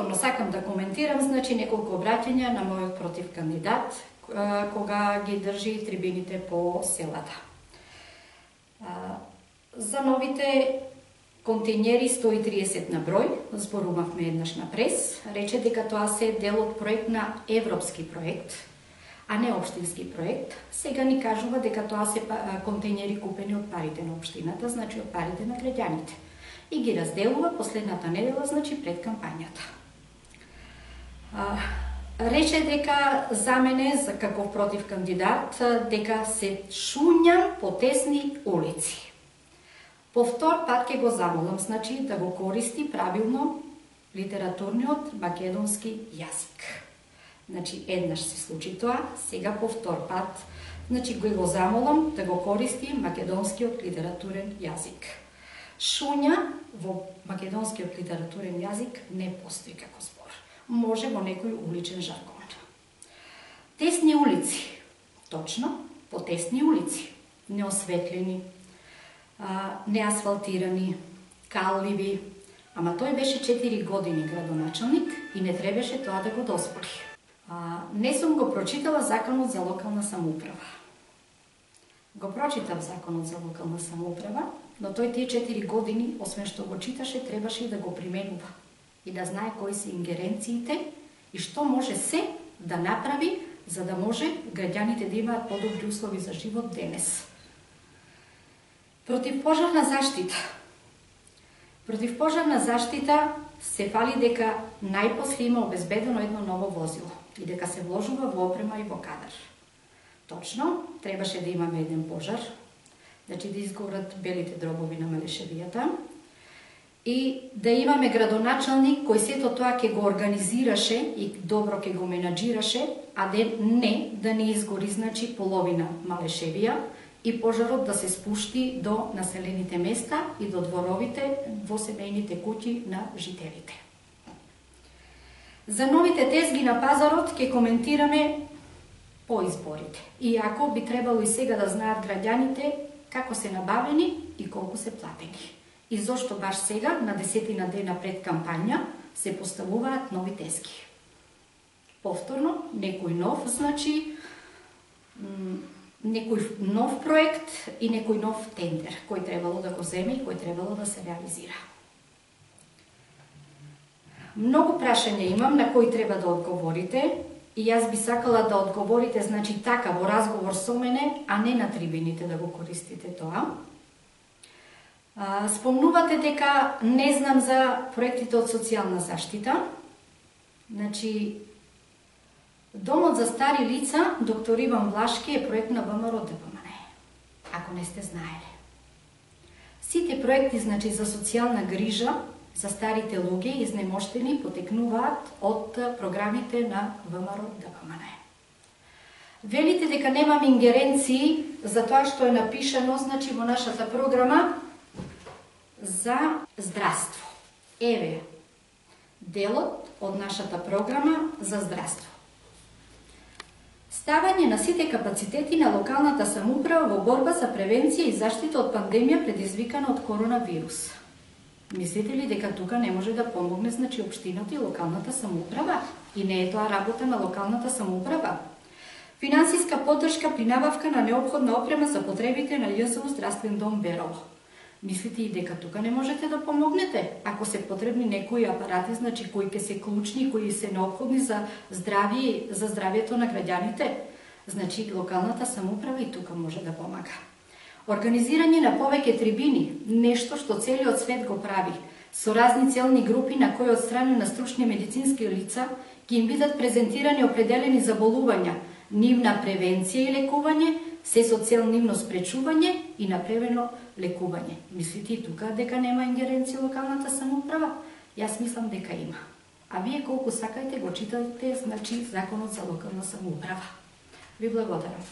повторно сакам да коментирам, значи неколку обраќања на мојот против кандидат кога ги држи трибините по селата. За новите контејнери 130 на број, зборувавме еднаш на прес, рече дека тоа се дел од проект на европски проект, а не општински проект. Сега ни кажува дека тоа се контејнери купени од парите на општината, значи од парите на граѓаните. И ги разделува последната недела, значи пред кампањата. Рече дека за мене, како против кандидат, дека се шуњам по тесни улици. По втор пат ќе го замолам, значи да го користи правилно литературниот македонски јазик. Значи еднаш се случи тоа, сега по втор пат, значи го замолам да го користи македонскиот литературен јазик. Шуња во македонскиот литературен јазик не постои како збор. Може во некој уличен жаргон. Тесни улици, точно, по тесни улици, неосветлени, неасфалтирани, калливи, ама тој беше 4 години градоначалник и не требаше тоа да го дозволи. Не сум го прочитала Законот за локална самоуправа. Го прочитав Законот за локална самоуправа, но тој тие 4 години, освен што го читаше, требаше и да го применува и да знае кои се ингеренциите и што може се да направи за да може граѓаните да имаат подобри услови за живот денес. Противпожарна заштита. Противпожарна заштита се фали дека најпосле има обезбедено едно ново возило и дека се вложува во опрема и во кадар. Точно, требаше да имаме еден пожар, значи да изгорат белите дробови на Малешевијата и да имаме градоначалник кој сето тоа ќе го организираше и добро ќе го менаџираше, а не да не изгори, значи, половина Малешевија и пожарот да се спушти до населените места и до дворовите во семејните куќи на жителите. За новите тезги на пазарот ќе коментираме по изборите. Иако би требало и сега да знаат граѓаните како се набавени и колку се платени. И зошто баш сега, на 10-тина дена пред кампања, се поставуваат нови тезги. Повторно, некој нов, значи, некој нов проект и некој нов тендер, кој требало да го земе и кој требало да се реализира. Многу прашања имам на кои треба да одговорите и јас би сакала да одговорите, значи така, во разговор со мене, а не на трибините да го користите тоа. Спомнувате дека не знам за проектите од социјална заштита. Значи, Домот за стари лица, доктор Иван Влашки, е проект на ВМРО ДПМН, ако не сте знаеле. Сите проекти, значи, за социјална грижа за старите луѓе изнемоштени потекнуваат од програмите на ВМРО ДПМН. Велите дека немам ингеренции за тоа што е напишано, значи, во нашата програма за здравство. Еве, делот од нашата програма за здравство. Ставање на сите капацитети на локалната самоуправа во борба за превенција и заштита од пандемија предизвикана од коронавирус. Мислите ли дека тука не може да помогне, значи, општината и локалната самоуправа? И не е тоа работа на локалната самоуправа? Финансиска поддршка при набавка на неопходна опрема за потребите на ЈЗУ Здравствен дом Берово. Мислите и дека тука не можете да помогнете? Ако се потребни некои апарати, значи, кои ќе се клучни, кои се неопходни за здравието на граѓаните, значи, локалната самоуправа и тука може да помага. Организирање на повеќе трибини, нешто што целиот свет го прави, со разни целни групи на кои од страна на стручни медицински лица ќе им бидат презентирани определени заболувања, нивна превенција и лекување, се со цел нивно спречување и направено лекување. Мислите и тука дека нема ингеренција локалната самоуправа? Јас мислам дека има. А вие колку сакајте го читате, значи, Законот за локална самоуправа. Ви благодарам.